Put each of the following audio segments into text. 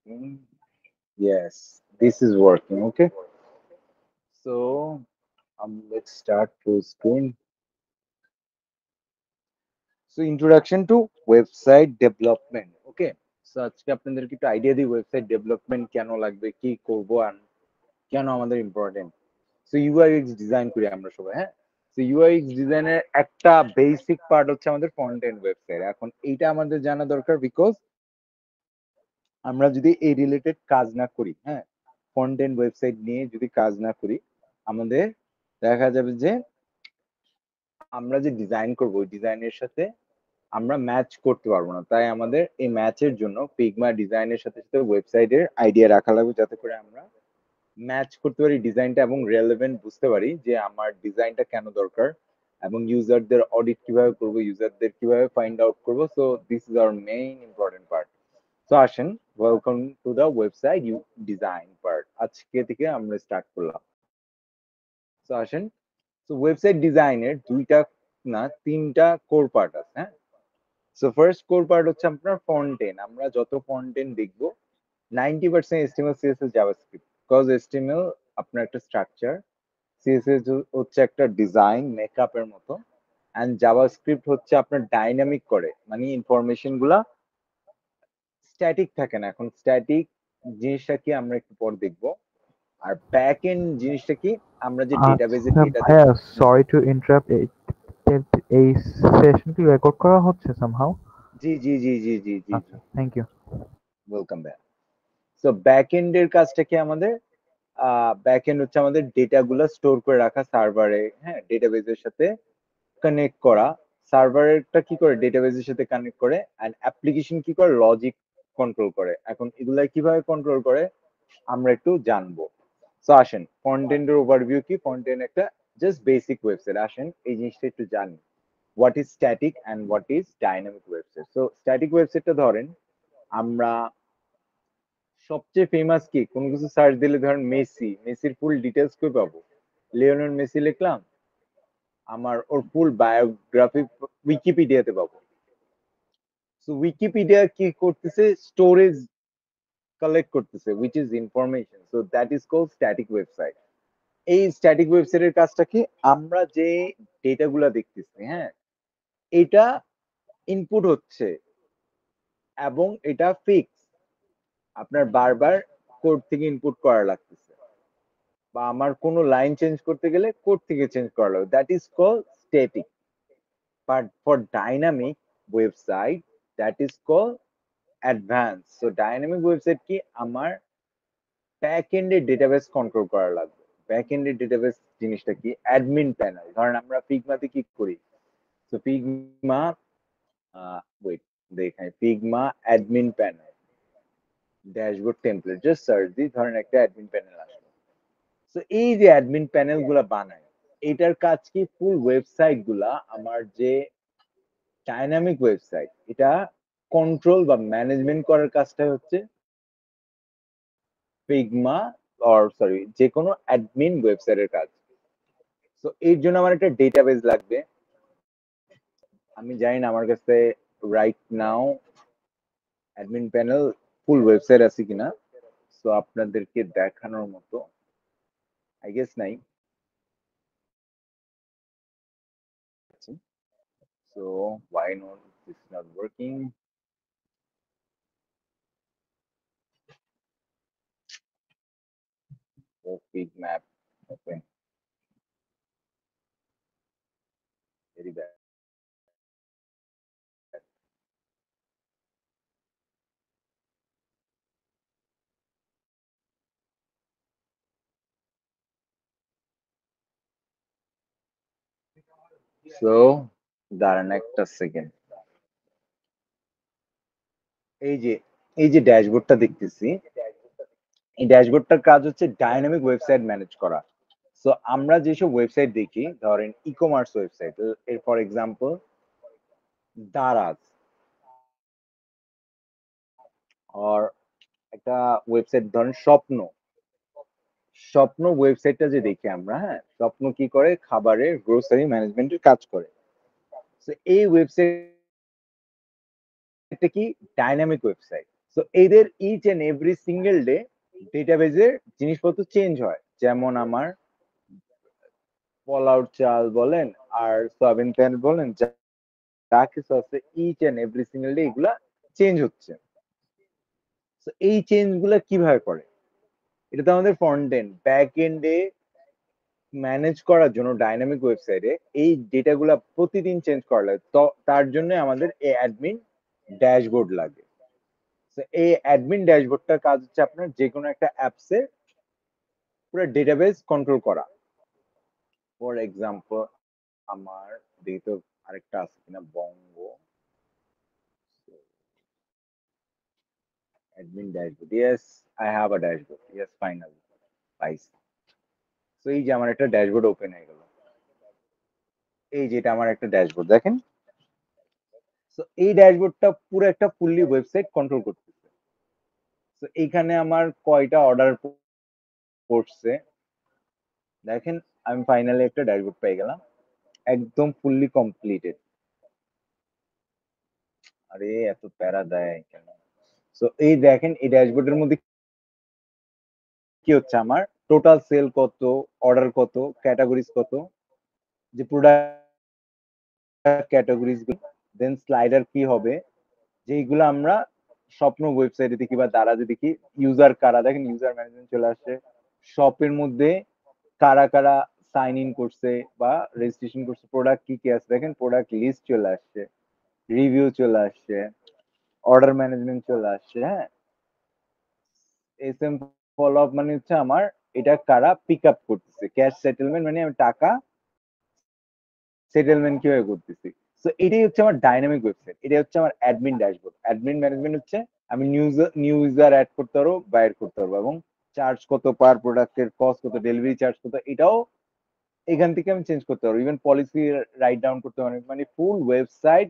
working. Yes, this is working. Okay. So let's start full screen. So introduction to website development. Okay. So আজকে আপনাদেরকে একটু idea দিই website development কেন লাগবে, কি করব আর কেন আমাদের ইম্পর্টেন্ট। সো ইউআইএক্স ডিজাইন করি আমরা সবাই, হ্যাঁ। সো ইউআইএক্স ডিজাইনের একটা বেসিক পার্ট হচ্ছে আমাদের ফ্রন্ট এন্ড ওয়েবসাইট। এখন এইটা আমাদের জানা দরকার বিকজ আমরা যদি এই রিলেটেড কাজ না করি, হ্যাঁ, ফ্রন্ট এন্ড ওয়েবসাইট নিয়ে যদি কাজ না করি, আমাদের দেখা যাবে যে আমরা যে ডিজাইন করব ওই ডিজাইনের সাথে আমরা ম্যাচ করতে পারবো না। তাই আমাদের এই ম্যাচের জন্য ফিগমা ডিজাইনের সাথে সাথে ওয়েবসাইটের আইডিয়া রাখা লাগবে, যাতে করে আমরা ম্যাচ করতে পারি ডিজাইনটা এবং রেলেভেন্ট বুঝতে পারি যে আমার ডিজাইনটা কেন দরকার এবং ইউজারদের অডিট কিভাবে করব, ইউজারদের কিভাবে ফাইন্ড আউট করব। So this is our main important part. তো আসেন, welcome to the website you design part. আজকে থেকে আমরা স্টার্ট করলাম। তো আসেন, তো ওয়েবসাইট ডিজাইনের দুইটা না তিনটা কোর পার্ট আছে, হ্যাঁ। সো ফার্স্ট কোর পার্ট হচ্ছে আপনার ফ্রন্ট এন্ড। আমরা যত ফ্রন্ট এন্ড দেখবো 90% HTML CSS JavaScript, because HTML আপনার একটা স্ট্রাকচার, সিএসএস হচ্ছে একটা ডিজাইন মেকআপের মতো, এন্ড জাভাস্ক্রিপ্ট হচ্ছে আপনার ডাইনামিক করে, মানে ইনফরমেশন গুলা স্ট্যাটিক থাকে না। এখন স্ট্যাটিক জিনিসটা কি আমরা একটু পর দেখবো। আর ব্যাক এন্ড জিনিসটা কি, আমরা যে ডেটাবেজের আচ্ছা ডেটা ভাইয়া, সরি টু ইন্টারাপ্ট, এই সেশন কি রেকর্ড করা হচ্ছে সামহাউ? জি জি জি জি জি জি জি, আচ্ছা, thank you. Welcome back. So back এন্ডের কাজটা কি আমাদের, ব্যাক এন্ড হচ্ছে আমাদের ডেটা গুলা স্টোর করে রাখা সার্ভারে, হ্যাঁ, ডেটাবেজের সাথে কানেক্ট করা। সার্ভারটা কি করে ডেটাবেজের সাথে কানেক্ট করে, এন্ড অ্যাপ্লিকেশন কি করে লজিক কন্ট্রোল করে। এখন এগুলা কিভাবে কন্ট্রোল করে আমরা একটু জানবো। তো আসেন, ফ্রন্ট এন্ডের ওভারভিউ কি, ফ্রন্ট এন্ড একটা জাস্ট বেসিক ওয়েবসাইট। আসেন এই জিনিসটা একটু জানি, what is static and what is dynamic website. So static ওয়েবসাইটটা ধরেন, আমরা সবচেয়ে ফেমাস কি, কোনো কিছু সার্চ দিলে ধরেন মেসি, মেসির ফুল ডিটেলস কই পাবো? লিওনেল মেসি লিখলাম, আমার ওর ফুল বায়োগ্রাফি উইকিপিডিয়াতে পাবো। সো উইকিপিডিয়া কি করতেছে, স্টোরেজ কালেক্ট করতেছে, which is information. So that is called static website. এই স্ট্যাটিক ওয়েবসাইটের কাজটা কি, আমরা যে ডেটা গুলা দেখতেছি, হ্যাঁ, এটা ইনপুট হচ্ছে এবং এটা ফিক্স, আপনার বারবার কোড থেকে ইনপুট করা লাগতেছে, বা আমার কোনো লাইন চেঞ্জ করতে গেলে কোড থেকে চেঞ্জ করা লাগবে। That is called static. But for dynamic website, that is called advance. So dynamic website কি, আমার ব্যাক এন্ডের ডেটাবেস কন্ট্রোল করা লাগবে। ব্যাক এন্ডের ডেটাবেস জিনিসটা কি, অ্যাডমিন প্যানেল। ধরেন আমরা ফিগমাতে কি করি, তো ফিগমা, ওয়েট, দেখাই Figma admin panel, dashboard template, just search দিই, ধরেন একটা অ্যাডমিন প্যানেল আসলো। তো এই যে অ্যাডমিন প্যানেল গুলা বানায়, এটার কাজ কি, ফুল ওয়েবসাইট গুলা আমার যে ডাইনামিক ওয়েবসাইট, এটা কন্ট্রোল বা ম্যানেজমেন্ট করার কাজটা হচ্ছে ফিগমা, অর সরি, যে কোনো অ্যাডমিন ওয়েবসাইটের কাজ। তো এর জন্য আমার একটা ডেটাবেজ লাগবে। আমি জানি না আমার কাছে রাইট নাও অ্যাডমিন প্যানেল ফুল ওয়েবসাইট আছে কিনা, সো আপনাদেরকে দেখানোর মতো আই গেস নাই। So why not this not working? Oh, pig map. Okay, very bad. So দাঁড়ান একটা সেকেন্ড। এই যে এই যে ড্যাশবোর্ডটা দেখতেছি, এই ড্যাশবোর্ডটার কাজ হচ্ছে ডাইনামিক ওয়েবসাইট ম্যানেজ করা। সো আমরা যেসব ওয়েবসাইট দেখি, ধরেন ই কমার্স ওয়েবসাইট, এর ফর এক্সাম্পল দারাজ, আর একটা ওয়েবসাইট ধরেন স্বপ্ন। স্বপ্ন ওয়েবসাইটটা যে দেখি আমরা, হ্যাঁ, স্বপ্ন কি করে, খাবারের গ্রোসারি ম্যানেজমেন্টের কাজ করে। তো এই ওয়েবসাইটটা কি, ডাইনামিক ওয়েবসাইট। সো এদের each and every single day ডেটাবেজের জিনিসপত্র চেঞ্জ হয়, যেমন আমার পোলাও চাল বলেন আর সয়াবিন তেল বলেন, যা কিছু আছে each and every single day এগুলা চেঞ্জ হচ্ছে। তো এই চেঞ্জ গুলা কিভাবে করে, এটা তো আমাদের ফ্রন্ট এন্ড। ব্যাক এন্ডে ম্যানেজ করার জন্য ডাইনামিক ওয়েবসাইটে এই ডেটাগুলা প্রতিদিন চেঞ্জ করা লাগে, তো তার জন্য আমাদের এই অ্যাডমিন ড্যাশবোর্ড লাগে। তো এই অ্যাডমিন ড্যাশবোর্ডটার কাজ হচ্ছে আপনার যে কোনো একটা অ্যাপসে পুরো ডেটাবেস কন্ট্রোল করা। ফর এক্সাম্পল আমার দেখি তো আরেকটা আছে কিনা, বঙ্গ admin dashboard. Yes, I have a dashboard. Yes, finally. Nice. So এই যে আমার একটা ড্যাশবোর্ড ওপেন হয়ে গেল, এই যেটা আমার একটা ড্যাশবোর্ড দেখেন। তো এই ড্যাশবোর্ডটা পুরো একটা ফুললি ওয়েবসাইট কন্ট্রোল করতেছে। তো এইখানে আমার কয়টা অর্ডার পড়ছে দেখেন, আমি ফাইনালি একটা ড্যাশবোর্ড পেয়ে গেলাম, একদম ফুললি কমপ্লিটেড। আরে এত প্যারা দেয় কেন? তো এই দেখেন এই ড্যাশবোর্ডের মধ্যে কি হচ্ছে, আমার টোটাল সেল কত, অর্ডার কত, ক্যাটাগরিজ কত, যে প্রোডাক্ট ক্যাটাগরিজ, দেন স্লাইডার কি হবে, যেগুলো আমরা স্বপ্ন ওয়েবসাইটে দেখি বা দারাজে দেখি। ইউজার কারা দেখেন, ইউজার ম্যানেজমেন্ট চলে আসছে। শপের মধ্যে কারা কারা সাইন ইন করছে বা রেজিস্ট্রেশন করছে, প্রোডাক্ট কি কি আছে দেখেন, প্রোডাক্ট লিস্ট চলে আসছে, রিভিউ চলে আসছে, অর্ডার ম্যানেজমেন্ট চলে আসছে। হ্যাঁ, এসএম ফলো আপ মানে হচ্ছে আমার এটা কারা পিক আপ করতেছে, ক্যাশ সেটেলমেন্ট মানে আমি টাকা সেটেলমেন্ট কিভাবে করতেছি। তো এটাই হচ্ছে আমার ডাইনামিক ওয়েবসাইট, এটা হচ্ছে আমার অ্যাডমিন ড্যাশবোর্ড। অ্যাডমিন ম্যানেজমেন্ট হচ্ছে আমি নিউ ইউজার অ্যাড করতে পারবো, বাইর করতে পারবো, এবং চার্জ কত পার প্রোডাক্টের, কস্ট কত, ডেলিভারি চার্জ কত, এটাও এখান থেকে আমি চেঞ্জ করতে পারবো। ইভেন পলিসি রাইট ডাউন করতে পারবো। মানে ফুল ওয়েবসাইট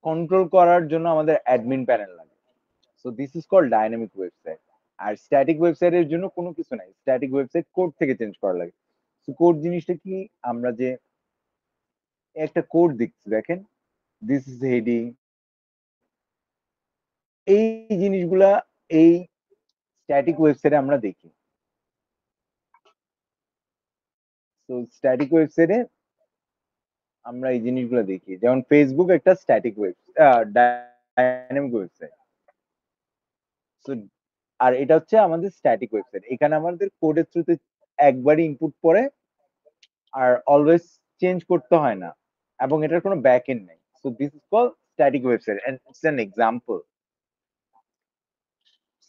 কন্ট্রোল করার জন্য আমাদের অ্যাডমিন প্যানেল লাগে। So this is called dynamic website. আর স্ট্যাটিক ওয়েবসাইটের জন্য কোনো কিছু নাই, স্ট্যাটিক ওয়েবসাইট কোড থেকে চেঞ্জ করা লাগে। তো কোড জিনিসটা কি, আমরা যে একটা কোড দেখছি দেখেন, দিস ইজ হেডিং, এই জিনিসগুলা এই স্ট্যাটিক ওয়েবসাইটে আমরা দেখি। তো স্ট্যাটিক ওয়েবসাইটে আমরা এই জিনিসগুলো দেখি, যেমন ফেসবুক একটা স্ট্যাটিক ডাইনামিক ওয়েবসাইট। তো আর এটা হচ্ছে আমাদের স্ট্যাটিক ওয়েবসাইট, এখানে আমাদের কোডের থ্রুতে একবারই ইনপুট পড়ে আর অলওয়েজ চেঞ্জ করতে হয় না, এবং এটার কোনো ব্যাক এন্ড নেই। So this is call static website and it's an example.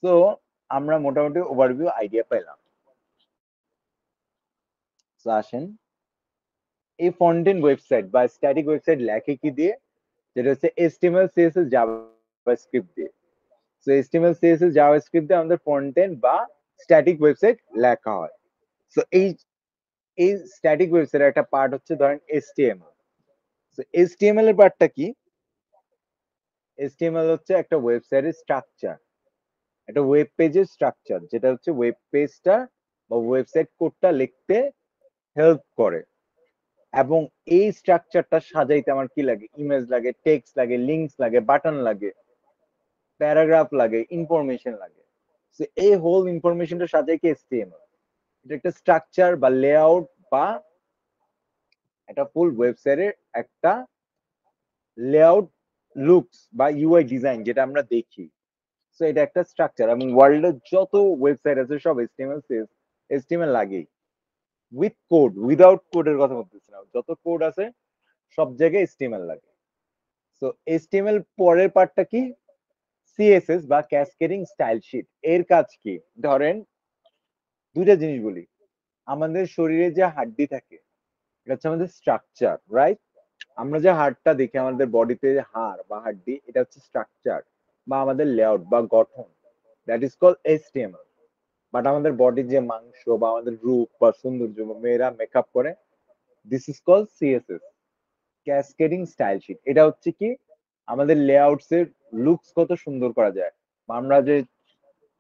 So আমরা মোটামুটি ওভারভিউ আইডিয়া পেলাম। তো আসেন, এই ফ্রন্ট এন্ড ওয়েবসাইট বা স্ট্যাটিক ওয়েবসাইট লেখে কি দিয়ে, যেটা হচ্ছে HTML CSS জাভাস্ক্রিপ্ট দিয়ে। সো HTML CSS জাভাস্ক্রিপ্ট দিয়ে আমাদের ফ্রন্ট এন্ড বা স্ট্যাটিক ওয়েবসাইট লেখা হয়। সো এই স্ট্যাটিক ওয়েবসাইট একটা পার্ট হচ্ছে ধরেন HTML। সো HTML এর পার্টটা কি, HTML হচ্ছে একটা ওয়েবসাইটের স্ট্রাকচার, একটা ওয়েব পেজের স্ট্রাকচার, যেটা হচ্ছে ওয়েব পেজটা বা ওয়েবসাইট কোডটা লিখতে হেল্প করে। এবং এই স্ট্রাকচারটা সাজাইতে আমার কি লাগে, ইমেজ লাগে, টেক্সট লাগে, লিঙ্কস লাগে, বাটন লাগে, প্যারাগ্রাফ লাগে, ইনফরমেশন লাগে। তো এই হোল ইনফরমেশনটা সাজাই কি HTML। এটা একটা স্ট্রাকচার বা লেআউট বা একটা ফুল ওয়েবসাইটের একটা লেআউট, লুকস বা ইউআই ডিজাইন যেটা আমরা দেখি। সো এটা একটা স্ট্রাকচার, এবং ওয়ার্ল্ডের যত ওয়েবসাইট আছে সব HTML লাগেই, উইথ কোড, উইদাউট কোডের কথা বলতেছি না, যত কোড আছে সব জায়গায় HTML লাগে। সো HTML পরের পার্টটা কি, CSS বা ক্যাসকেডিং স্টাইল শিট। এর কাজ কি, ধরেন দুইটা জিনিস বলি, আমাদের শরীরে যে হাড্ডি থাকে এটা হচ্ছে আমাদের স্ট্রাকচার, রাইট? আমরা যে হাড়টা দেখি আমাদের বডিতে, হাড় বা হাড্ডি, এটা হচ্ছে স্ট্রাকচার বা আমাদের লেআউট বা গঠন, that is call HTML। But আমাদের বডির যে মাংস বা আমাদের রূপ বা সৌন্দর্য, মেয়েরা মেকআপ করে, this is call CSS, cascading style sheet. এটা হচ্ছে কি, আমাদের লেআউটস এর লুকস কত সুন্দর করা যায়, বা আমরা যে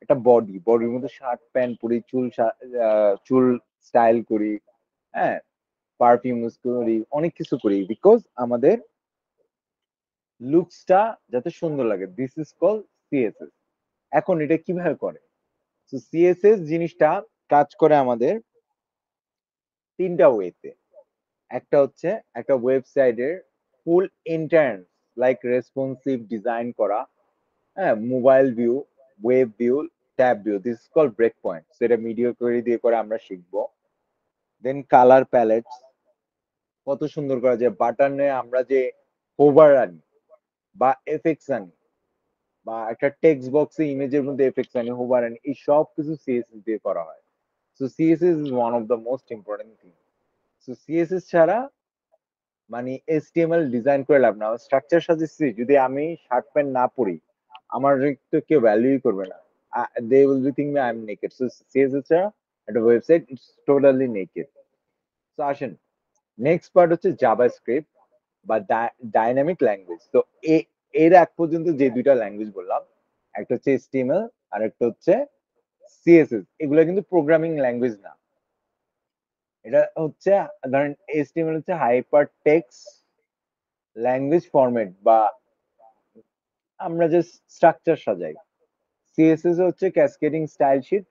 একটা বডির মধ্যে শার্ট প্যান্ট পরি, চুল স্টাইল করি, হ্যাঁ, পারফিউম ইউজ করি, অনেক কিছু করি, বিকজ আমাদের লুকসটা যাতে সুন্দর লাগে, দিস ইজ কল সিএসএস। এখন এটা কিভাবে করে? তো সিএসএস জিনিসটা কাজ করে আমাদের তিনটা ওয়েতে। একটা হচ্ছে একটা ওয়েবসাইটের ফুল ইন্টারন্স লাইক রেসপন্সিভ ডিজাইন করা, হ্যাঁ, mobile view, web view, tab view, this is call breakpoint. সেটা মিডিয়া কোয়েরি দিয়ে করে আমরা শিখবো। দেন কালার প্যালেটস, কত সুন্দর করা যায় বাটনে আমরা যে হোভার আনি বা এফেক্টস আনি, বা একটা টেক্সট বক্সে ইমেজের মধ্যে এফেক্টস আনি, হোভার আনি, এই সব কিছু সিএসএস দিয়ে করা হয়। So CSS is one of the most important thing. So CSS ছাড়া মানে এসটিএমএল ডিজাইন করে লাভ না। স্ট্রাকচার সাজেছি যদি আমি শার্ট প্যান্ট না পরি, আমার তো কেউ ভ্যালুই করবে না। They will be think I am naked. So CSS ছাড়া একটা ওয়েবসাইট ইটস টোটালি নেকেড। তো আসেন, নেক্সট পার্ট হচ্ছে জাভাস্ক্রিপ্ট বা ডাইনামিক ল্যাঙ্গুয়েজ। তো এর এক পর্যন্ত যে দুইটা ল্যাঙ্গুয়েজ বললাম, একটা হচ্ছে এসটিএমএল আর একটা হচ্ছে সিএসএস, এগুলো কিন্তু প্রোগ্রামিং ল্যাঙ্গুয়েজ না। এটা হচ্ছে, ধরেন এসটিএমএল হচ্ছে হাইপার টেক্সট ল্যাঙ্গুয়েজ ফরম্যাট, বা আমরা যে স্ট্রাকচার সাজাই। সিএসএস হচ্ছে ক্যাসকেডিং স্টাইল শিট,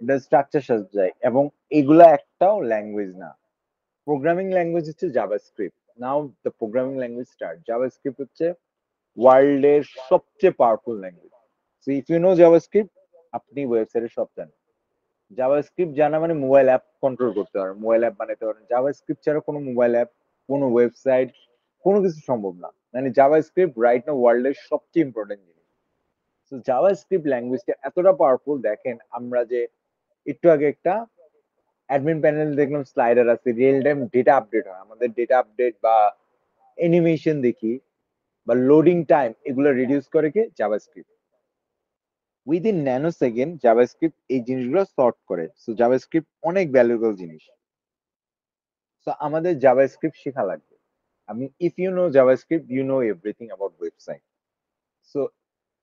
এটা স্ট্রাকচার সাজায়, এবং এগুলা একটাও ল্যাঙ্গুয়েজ না। প্রোগ্রামিং ল্যাঙ্গুয়েজ হচ্ছে JavaScript. Now the programming language start. JavaScript হচ্ছে ওয়ার্ল্ডের সবচেয়ে powerful language. So if you know JavaScript, আপনি ওয়েবসাইটের সব জানেন। জাভাস্ক্রিপ্ট জানা মানে মোবাইল অ্যাপ কন্ট্রোল করতে পারেন, মোবাইল অ্যাপ বানাতে পারেন। জাভাস্ক্রিপ্ট ছাড়া কোনো মোবাইল অ্যাপ, কোনো ওয়েবসাইট, কোনো কিছু সম্ভব না। মানে জাভাস্ক্রিপ্ট রাইট নাও ওয়ার্ল্ডের সবচেয়ে ইম্পর্টেন্ট জিনিস। তো জাভাস্ক্রিপ্ট ল্যাঙ্গুয়েজটা এতটা পাওয়ারফুল, দেখেন আমরা যে একটু আগে একটা অ্যাডমিন প্যানেল দেখলাম, স্লাইডার আছে, রিয়েল টাইম ডেটা আপডেট হয়, আমাদের ডেটা আপডেট বা অ্যানিমেশন দেখি বা লোডিং টাইম, এগুলো রিডিউস করে কি JavaScript. Within nano second JavaScript এই জিনিসগুলো সর্ট করে। সো জাভাস্ক্রিপ্ট অনেক ভ্যালুয়েবল জিনিস। সো আমাদের জাভাস্ক্রিপ্ট শেখা লাগবে। আমি if you know JavaScript you know everything about website. So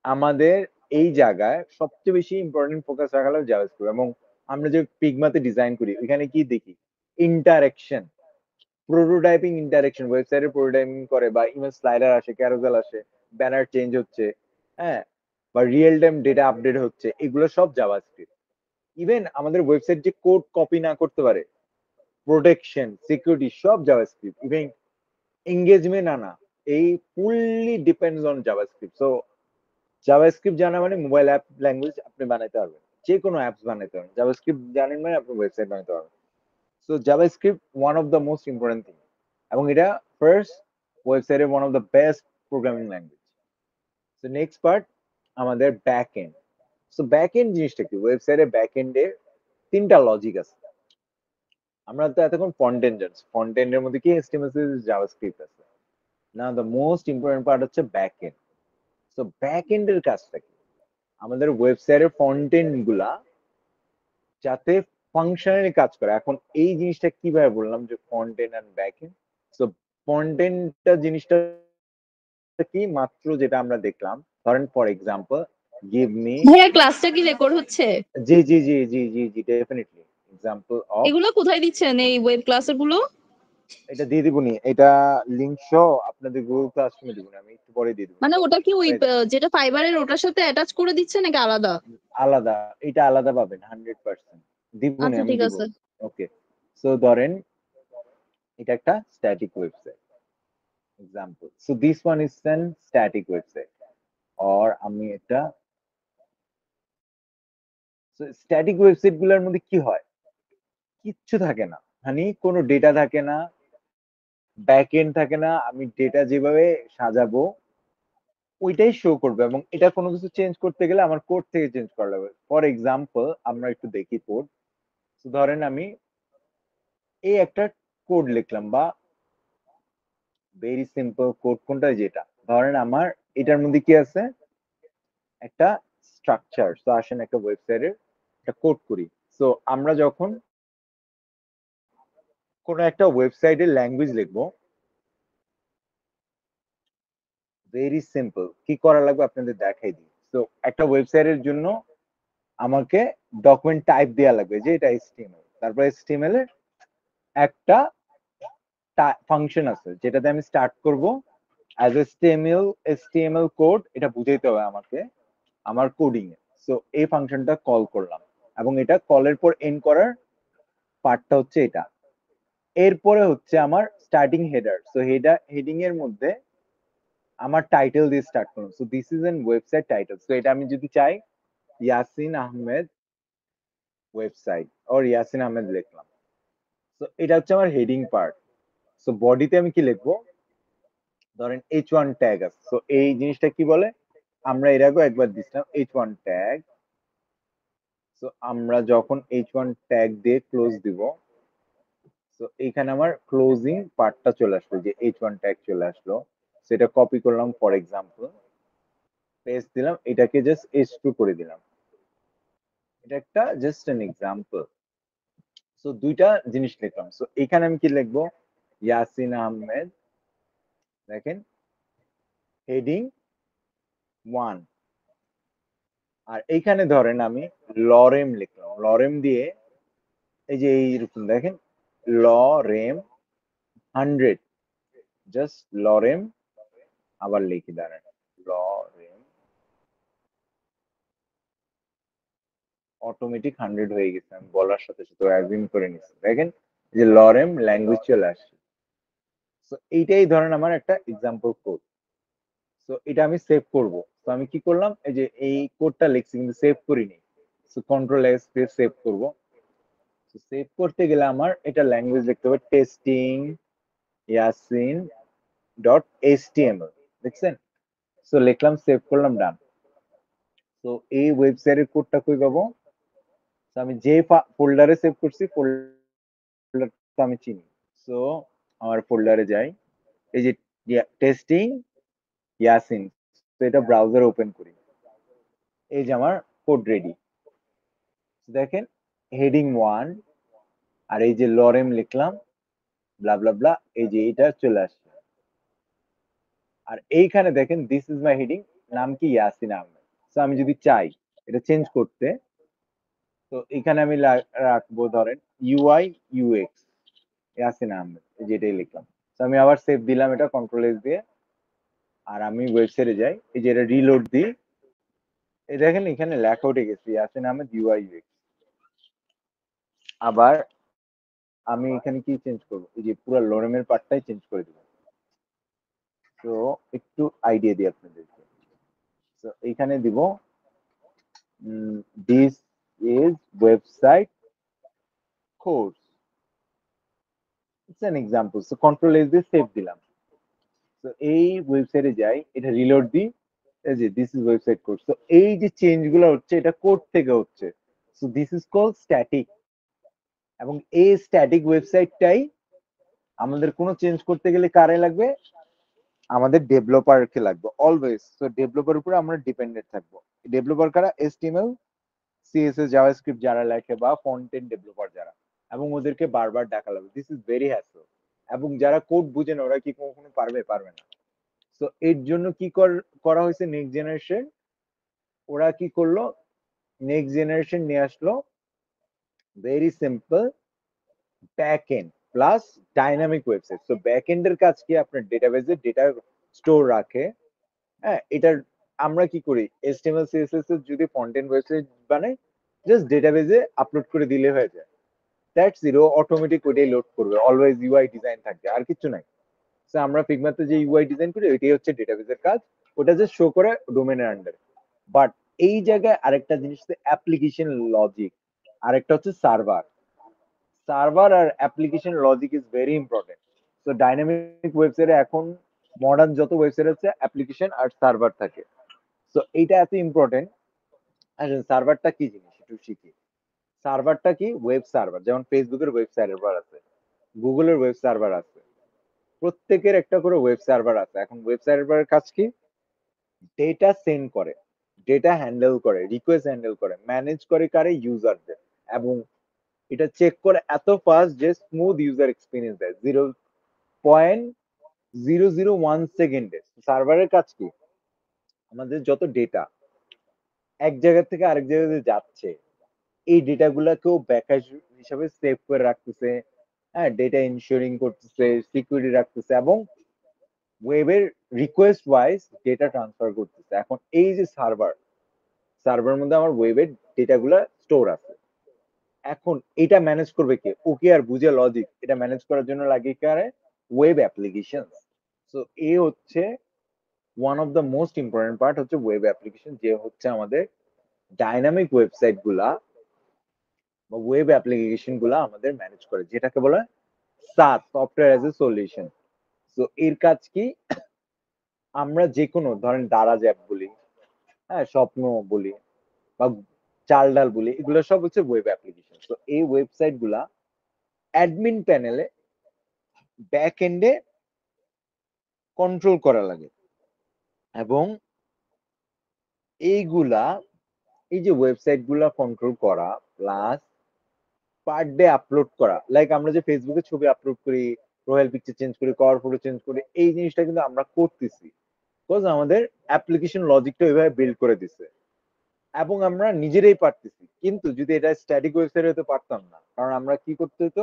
আমাদের এই জায়গায় সবচেয়ে বেশি ইম্পর্টেন্ট ফোকাস রাখা হলো জাভাস্ক্রিপ্ট। এবং আমরা যে পিগমাতে ডিজাইন করি ওইখানে কি দেখি, ইন্টারেকশন, প্রোটোটাইপিং, ইন্টারেকশন, ওয়েবসাইটে প্রোটোটাইপিং করে, বা ইমেজ স্লাইডার আসে, ক্যারোসেল আসে, ব্যানার চেঞ্জ হচ্ছে, হ্যাঁ, বা রিয়েল টাইম ডেটা আপডেট হচ্ছে, এগুলো সব জাভাস্ক্রিপ্ট। ইভেন আমাদের ওয়েবসাইট যে কোড কপি না করতে পারে, প্রোটেকশন, সিকিউরিটি, সব জাভাস্ক্রিপ্ট। ইভেন এঙ্গেজমেন্ট আনা, এই fully depends on JavaScript. So JavaScript জানা মানে মোবাইল অ্যাপ ল্যাঙ্গুয়েজ আপনি বানাইতে পারবেন, যে কোনো অ্যাপস বানাইতে পারবেন। জাভাস্ক্রিপ্ট জানেন মানে আপনি ওয়েবসাইট বানাইতে পারবেন। So JavaScript one of the most important thing, এবং এটা ফার্স্ট ওয়েবসাইটের one of the best programming language. So next part আমাদের back end. So back end জিনিসটা কি? ওয়েবসাইটের ব্যাক এন্ডে তিনটা লজিক আছে। আমরা তো এতক্ষণ ফ্রন্ট এন্ড জানছি, ফ্রন্ট এন্ডের মধ্যে কি HTML জাভাস্ক্রিপ্ট আছে। না, দ্য মোস্ট ইম্পর্টেন্ট পার্ট হচ্ছে ব্যাক এন্ড। সো ব্যাক এন্ডের কাজটা কি? আমাদের ওয়েবসাইটের ফ্রন্ট এন্ড গুলা যাতে ফাংশনালি কাজ করে। এখন এই জিনিসটা কিভাবে বললাম যে front end and back end? So front এন্ডটা জিনিসটা কি, মাত্র যেটা আমরা দেখলাম, ধরেন ফর এক্সাম্পল গিভ মি, ভাইয়া ক্লাসটা কি রেকর্ড হচ্ছে? জি জি জি জি জি জি ডেফিনেটলি, এক্সাম্পল অফ, এগুলো কোথায় দিচ্ছেন এই ওয়েব ক্লাসের গুলো? এটা দিয়ে দিবনি, এটা লিংক সহ আপনাদের গুগল ক্লাসরুমে দিবনি, আমি একটু পরে দিয়ে দিব। মানে ওটা কি ওই যেটা ফাইবারের ওটার সাথে অ্যাটাচ করে দিচ্ছে নাকি আলাদা? আলাদা, এটা আলাদা পাবেন 100%, দিবনি, আচ্ছা আমি ঠিক দিব। আছে। ওকে, সো ধরেন এটা একটা static website example. So this one is an static website, or আমি এটা, স্ট্যাটিক ওয়েবসাইট গুলোর মধ্যে কি হয়, কিচ্ছু থাকে না, মানে কোনো ডেটা থাকে না, ব্যাক এন্ড থাকে না, আমি ডেটা যেভাবে সাজাবো ওইটাই শো করবে, এবং এটা কোনো কিছু চেঞ্জ করতে গেলে আমার কোড থেকে চেঞ্জ করা লাগবে। ফর এক্সাম্পল আমরা একটু দেখি কোড। ধরেন আমি এই একটা কোড লিখলাম, বা ভেরি সিম্পল কোড কোনটা, যেটা ধরেন আমার এটার মধ্যে কি আছে, একটা স্ট্রাকচার। তো আসেন একটা ওয়েবসাইটের একটা কোড করি। সো আমরা যখন কোনো একটা ওয়েবসাইটের ল্যাঙ্গুয়েজ লিখবো, ভেরি সিম্পল, কি করা লাগবে আপনাদের দেখাই দিই। তো একটা ওয়েবসাইটের জন্য আমাকে ডকুমেন্ট টাইপ দেওয়া লাগবে, যে এটা HTML, তারপর HTML এর একটা ফাংশন আছে যেটাতে আমি স্টার্ট করব অ্যাজ HTML কোড, এটা বুঝাইতে হবে আমাকে। আমার কোডিং এ। সো এই ফাংশনটা কল করলাম এবং এটা কলের পর এন্ড করার পার্টটা হচ্ছে এটা। এরপরে হচ্ছে আমার স্টার্টিং হেডার। সো হেডিং এর মধ্যে আমার টাইটেল দিয়ে স্টার্ট করুন। So this is an website title. So এটা আমি যদি চাই ইয়াসিন আহমেদ ওয়েবসাইট অর ইয়াসিন আহমেদ লিখলাম। সো এটা হচ্ছে আমার হেডিং পার্ট। সো বডিতে আমি কি লিখবো, ধরেন H1 ট্যাগ আছে। সো এই জিনিসটা কি বলে, আমরা এর আগেও একবার দিছিলাম H1 ট্যাগ। সো আমরা যখন H1 ট্যাগ দিয়ে ক্লোজ দিব, তো এখানে আমার ক্লোজিং পার্টটা চলে আসলো, যে H1 ট্যাগ চলে আসলো। সেটা কপি করলাম, ফর এক্সাম্পল পেস্ট দিলাম, এটাকে জাস্ট H2 করে দিলাম। এটা একটা জাস্ট এন এক্সাম্পল। সো দুইটা জিনিস লিখলাম। সো এখানে আমি কি লিখবো, ইয়াসিন আহমেদ, দেখেন হেডিং 1। আর এইখানে ধরেন আমি লরেম লিখলাম, লরেম দিয়ে এই যে এইরকম দেখেন লরেম 100, জাস্ট লরেম, আবার লিখি দাঁড়ান লরেম, অটোমেটিক 100 হয়ে গেছে, আমি বলার সাথে সাথে অ্যাজিউম করে নিচ্ছি। দেখেন যে লরেম ল্যাঙ্গুয়েজ চলে আসছে। তো এইটাই ধরেন আমার একটা এক্সাম্পল কোড। তো এটা আমি সেভ করব। তো আমি কি করলাম, এই যে এই কোডটা লিখছি কিন্তু সেভ করিনি। সো কন্ট্রোল এস দিয়ে সেভ করব। তো সেভ করতে গেলে আমার এটা ল্যাঙ্গুয়েজ লিখতে হবে টেস্টিং ইয়াসিন ডট এইচটিএমএল, দেখছেন? সো লিখলাম, সেভ করলাম, ডান। তো এই ওয়েবসাইটের কোডটা কই পাবো? তো আমি যে ফোল্ডারে সেভ করছি ফোল্ডারটা আমি চিনি। সো আমার ফোল্ডারে যাই, এই যে টেস্টিং ইয়াসিন, তো এটা ব্রাউজারে ওপেন করি, এই যে আমার কোড রেডি। দেখেন হেডিং 1 আর এই যে লরেম লিখলাম ব্লা ব্লা ব্লা, এই যে এটা চলে আসছে। আর এইখানে দেখেন দিস ইজ মাই হেডিং, নাম কি ইয়াসিন আহমেদ। তো আমি যদি চাই এটা চেঞ্জ করতে, তো এখানে আমি রাখবো ধরেন ইউআই ইউএক্স ইয়াসিন আহমেদ, যেটাই লিখলাম। তো আমি আবার সেভ দিলাম এটা কন্ট্রোল এস দিয়ে। আর আমি ওয়েবসাইটে যাই, এই যে এটা রিলোড দিই, এই দেখেন এখানে লেখা উঠে গেছে ইয়াসিন আহমেদ ইউআই ইউএক্স। আবার আমি এখানে কি চেঞ্জ করবো, এই যে পুরো লরেমের পার্টটাই চেঞ্জ করে দেবো। তো একটু আইডিয়া দিই আপনাদেরকে। তো এইখানে দিব this is website course, it's an example. So control S দিয়ে সেভ দিলাম। তো এই ওয়েবসাইটে যাই, এটা রিলোড দিই, এই যে দিস ইজ ওয়েবসাইট কোর্স। তো এই যে চেঞ্জ গুলো হচ্ছে এটা কোড থেকে হচ্ছে। So this is call static. এবং এই স্ট্যাটিক ওয়েবসাইটটাই আমাদের কোনো চেঞ্জ করতে গেলে কারে লাগবে, আমাদের ডেভেলপারকে লাগবে অলওয়েজ। তো ডেভেলপার উপরে আমরা ডিপেন্ডেন্ট থাকবো। ডেভেলপার কারা, এচটিএমএল সিএসএস জাভাস্ক্রিপ্ট যারা লেখে বা ফ্রন্ট-এন্ড ডেভেলপার যারা, এবং ওদেরকে বারবার ডাকা লাগবে। This is very hassle. এবং যারা কোড বুঝে না ওরা কি কখনো পারবে, পারবে না। তো এর জন্য কি করা হয়েছে, নেক্সট জেনারেশন, ওরা কি করলো, নেক্সট জেনারেশন নিয়ে আসলো very simple back end plus dynamic website. তো ব্যাক এন্ডের কাজ কি, আপনার ডেটাবেজে ডেটা স্টোর রাখে। হ্যাঁ, এটার আমরা কি করি, এইচটিএমএল সিএসএস এর যদি ফ্রন্ট এন্ড ওয়েবসাইট বানাই, জাস্ট ডেটাবেজে আপলোড করে দিলে হয়ে যায়। দ্যাটস জিরো, অটোমেটিক ওইটাই লোড করবে, অলওয়েজ ইউআই ডিজাইন থাকবে, আর কিছু নাই। সো আমরা ফিগমাতে যে ইউআই ডিজাইন করি ওইটাই হচ্ছে ডেটাবেজের কাজ, ওটা জাস্ট শো করে ডোমেনের আন্ডারে। বাট এই জায়গায় আরেকটা জিনিস হচ্ছে অ্যাপ্লিকেশন লজিক, আরেকটা হচ্ছে সার্ভার। সার্ভার আর application logic is very important. তো ডাইনামিক ওয়েবসাইটে এখন মডার্ন যত ওয়েবসাইট আছে অ্যাপ্লিকেশন আর সার্ভার থাকে। তো এইটা এত ইম্পর্টেন্ট। আচ্ছা, সার্ভারটা কি জিনিস একটু শিখি। সার্ভারটা কি, ওয়েব সার্ভার, যেমন ফেসবুকের ওয়েব সার্ভার আছে, গুগলের ওয়েব সার্ভার আছে, প্রত্যেকের একটা করে ওয়েব সার্ভার আছে। এখন ওয়েব সার্ভারের কাজ কি, ডেটা সেন্ড করে, ডেটা হ্যান্ডেল করে, রিকোয়েস্ট হ্যান্ডেল করে, ম্যানেজ করে কারে, ইউজারদের। এবং এটা চেক করে এত ফাস্ট যে স্মুথ ইউজার এক্সপিরিয়েন্স দেয় 0.001 সেকেন্ডে। সার্ভারের কাজ কি, আমাদের যত ডেটা এক জায়গা থেকে আরেক জায়গায় যাচ্ছে, এই ডেটা গুলাকেও ব্যাকআপ হিসাবে সেভ করে রাখতেছে। হ্যাঁ, ডেটা ইনশিওরিং করতেছে, সিকিউরিটি রাখতেছে, এবং ওয়েবের রিকোয়েস্ট ওয়াইজ ডেটা ট্রান্সফার করতেছে। এখন এই যে সার্ভার, সার্ভারের মধ্যে আমার ওয়েবের ডেটাগুলো স্টোর আছে। এখন এটা ম্যানেজ করবে কে? ওকে আর বুঝে লজিক, এটা ম্যানেজ করার জন্য লাগে কারে? Web application. সো এ হচ্ছে one of the most important part হচ্ছে ওয়েব অ্যাপ্লিকেশন, যে হচ্ছে আমাদের ডাইনামিক ওয়েবসাইট গুলা বা ওয়েব অ্যাপ্লিকেশন গুলা আমাদের ম্যানেজ করে, যেটাকে বলে সাস, সফটওয়্যার অ্যাজ এ সলিউশন। তো এর কাজ কি? আমরা যে কোনো ধরেন দারাজ অ্যাপ বলি, হ্যাঁ স্বপ্ন বলি বা চাল ডাল বলি, এগুলো সব হচ্ছে ওয়েব অ্যাপ্লিকেশন। তো এই ওয়েবসাইট গুলা অ্যাডমিন প্যানেলে ব্যাক এন্ডে কন্ট্রোল করা লাগে। এবং এইগুলা, এই যে ওয়েবসাইট গুলা কন্ট্রোল করা প্লাস পার ডে আপলোড করা, লাইক আমরা যে ফেসবুকে ছবি আপলোড করি, প্রোফাইল পিকচার চেঞ্জ করি, কভার ফটো চেঞ্জ করি, এই জিনিসটা কিন্তু আমরা করতেছি বিকজ আমাদের অ্যাপ্লিকেশন লজিকটা ওইভাবে বিল্ড করে দিছে এবং আমরা নিজেরাই পারতেছি। কিন্তু যদি এটা স্ট্যাটিক ওয়েবসাইট হতে পারতাম না, কারণ আমরা কি করতে হতো,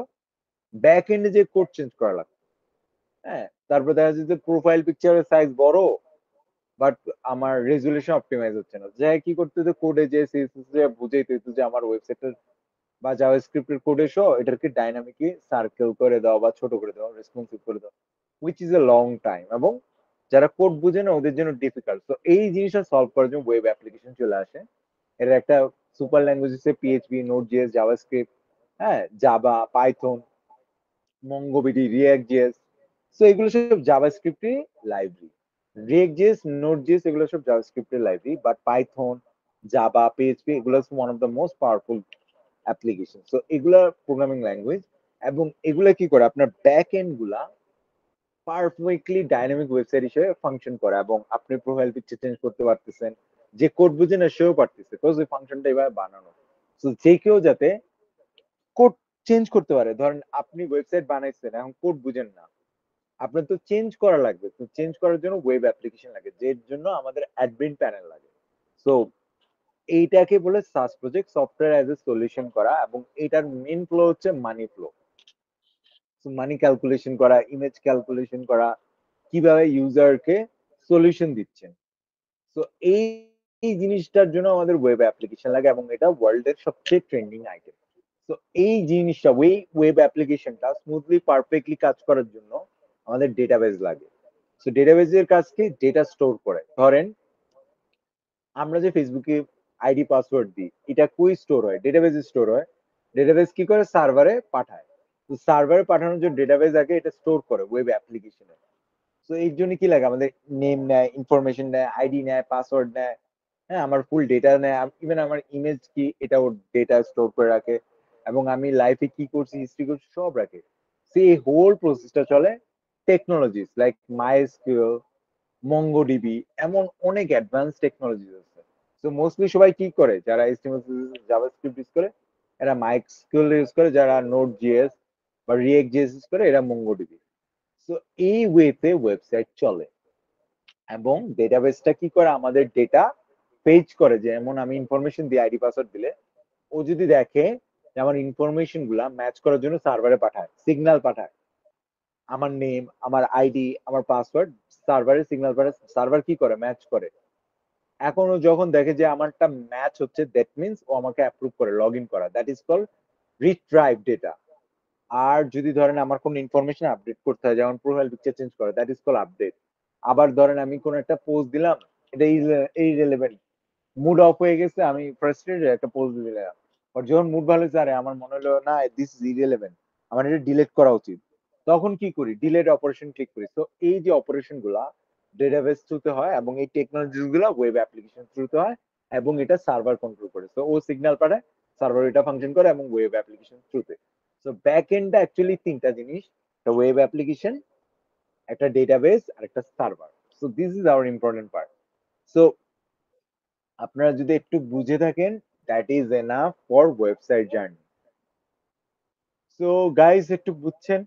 ব্যাক এন্ডে যে কোড চেঞ্জ করা লাগতো। হ্যাঁ, তারপর দেখা যাচ্ছে প্রোফাইল পিকচারের সাইজ বড়, বাট আমার রেজুলেশন অপটিমাইজ হচ্ছে না, যাই কি করতে হতো, কোডে যে সিএসএস বুঝাইতে হতো যে আমার ওয়েবসাইটের বা জাভাস্ক্রিপ্টের কোড এসো এটাকে ডাইনামিকলি সার্কেল করে দাও বা ছোট করে দাও, রেসপন্সিভ করে দাও, which is a long time, এবং যারা কোড বুঝে না ওদের জন্য ডিফিকাল্ট। তো এই জিনিসটা সলভ করার জন্য ওয়েব অ্যাপ্লিকেশন চলে আসে। এর একটা সুপার ল্যাঙ্গুয়েজ হচ্ছে পিএইচপি, নোড জিএস, জাভাস্ক্রিপ্ট, হ্যাঁ Java, Python, MongoDB, React JS. So এগুলো সব জাভাস্ক্রিপ্টের library. React JS, Node JS এগুলো সব জাভাস্ক্রিপ্টের library, but Python, Java, PHP এগুলো হচ্ছে one of the most powerful application. So এগুলা প্রোগ্রামিং ল্যাঙ্গুয়েজ, এবং এগুলা কি করে আপনার ব্যাক এন্ড গুলা পারফেক্টলি ডাইনামিক ওয়েবসাইট হিসেবে ফাংশন করে, এবং আপনি প্রোফাইল পিকচার চেঞ্জ করতে পারতেছেন, যে কোড বুঝে না সেও পারতেছে, বিকজ ওই ফাংশনটা এভাবে বানানো। তো যে কেউ যাতে কোড চেঞ্জ করতে পারে, ধরেন আপনি ওয়েবসাইট বানাইছেন, এখন কোড বুঝেন না, আপনার তো চেঞ্জ করা লাগবে, তো চেঞ্জ করার জন্য ওয়েব অ্যাপ্লিকেশন লাগে, যের জন্য আমাদের অ্যাডমিন প্যানেল লাগে। সো এইটাকে বলে SaaS project, software as a solution করা, এবং এটার মেইন ফ্লো হচ্ছে মানি ফ্লো। মানি ক্যালকুলেশন করা, ইমেজ ক্যালকুলেশন করা, কিভাবে ইউজারকে সলিউশন দিচ্ছেন। তো এই এই জিনিসটার জন্য আমাদের ওয়েব অ্যাপ্লিকেশন লাগে, এবং এটা ওয়ার্ল্ড এর সবচেয়ে ট্রেন্ডিং আইটেম। তো এই জিনিসটা, ওই ওয়েব অ্যাপ্লিকেশনটা স্মুথলি পারফেক্টলি কাজ করার জন্য আমাদের ডেটাবেজ লাগে। তো ডেটাবেজের কাজ কি? ডেটা স্টোর করে। ধরেন আমরা যে ফেসবুকে আইডি পাসওয়ার্ড দিই, এটা কই স্টোর হয়? ডেটাবেজে স্টোর হয়। ডেটাবেজ কি করে? সার্ভারে পাঠায়। তো সার্ভারে পাঠানোর জন্য ডেটাবেজ আগে এটা স্টোর করে ওয়েব অ্যাপ্লিকেশনে। তো এই জন্য কি লাগে, আমাদের নেম নেয়, ইনফরমেশন নেয়, আইডি নেয়, পাসওয়ার্ড নেয়, হ্যাঁ আমার ফুল ডেটা নেয়, ইভেন আমার ইমেজ কি এটাও ডেটা স্টোর করে রাখে, এবং আমি লাইফে কি করছি, হিস্ট্রি করছি, সব রাখে। সেই হোল প্রসেসটা চলে টেকনোলজিস লাইক মাইএসকিউএল, মঙ্গোডিবি, এমন অনেক অ্যাডভান্স টেকনোলজি আছে। তো মোস্টলি সবাই কি করে, যারা এইচটিএমএল জাভাস্ক্রিপ্ট ইউজ করে এরা মাইস্কিউএল ইউজ করে, যারা নোড জিএস বা রিয়েক্ট জিএস ইউজ করে এরা মঙ্গোডিবি। তো এই ওয়েতে ওয়েবসাইট চলে, এবং ডেটাবেসটা কি করে, আমাদের ডেটা পেজ করে, যেমন আমি ইনফরমেশন দিই আইডি পাসওয়ার্ড দিলে, ও যদি দেখে যে আমার ইনফরমেশন গুলা ম্যাচ করার জন্য সার্ভারে পাঠায়, সিগন্যাল পাঠায়, আমার নেম, আমার আইডি, আমার পাসওয়ার্ড সার্ভারে সিগন্যাল পাঠায়, সার্ভার কি করে, ম্যাচ করে। এখন ও যখন দেখে যে আমারটা ম্যাচ হচ্ছে, দ্যাট মিনস ও আমাকে অ্যাপ্রুভ করে লগ ইন করা, that is call retrieve data. আর যদি ধরেন আমার কোনো ইনফরমেশন আপডেট করতে হয়, যেমন প্রোফাইল পিকচার চেঞ্জ করা, দ্যাট ইজ কল আপডেট। আবার ধরেন আমি কোনো একটা পোস্ট দিলাম, এটা ইররিলেভেন্ট, মুড অফ হয়ে গেছে, আমি ফ্রাস্ট্রেটেড, একটা পোস্ট দিলাম, আর যখন মুড ভালো হয়েছে, আরে আমার মনে হলো না দিস ইজ ইররিলেভেন্ট, আমার এটা ডিলিট করা উচিত, তখন কি করি, ডিলেট অপারেশন ক্লিক করি। তো এই যে অপারেশন গুলা ডেটাবেস থ্রুতে হয়, এবং এই টেকনোলজি গুলা ওয়েব অ্যাপ্লিকেশন থ্রুতে হয়, এবং এটা সার্ভার কন্ট্রোল করে। তো ও সিগন্যাল পাঠায়, সার্ভার এটা ফাংশন করে, এবং ওয়েব অ্যাপ্লিকেশন থ্রুতে। তো ব্যাক এন্ডটা অ্যাকচুয়ালি তিনটা জিনিস, একটা ওয়েব অ্যাপ্লিকেশন, একটা ডেটাবেস, আর একটা server. So this is hour important part. So আপনারা যদি একটু বুঝে থাকেন, that is enough for website journey. So guys একটু বুঝছেন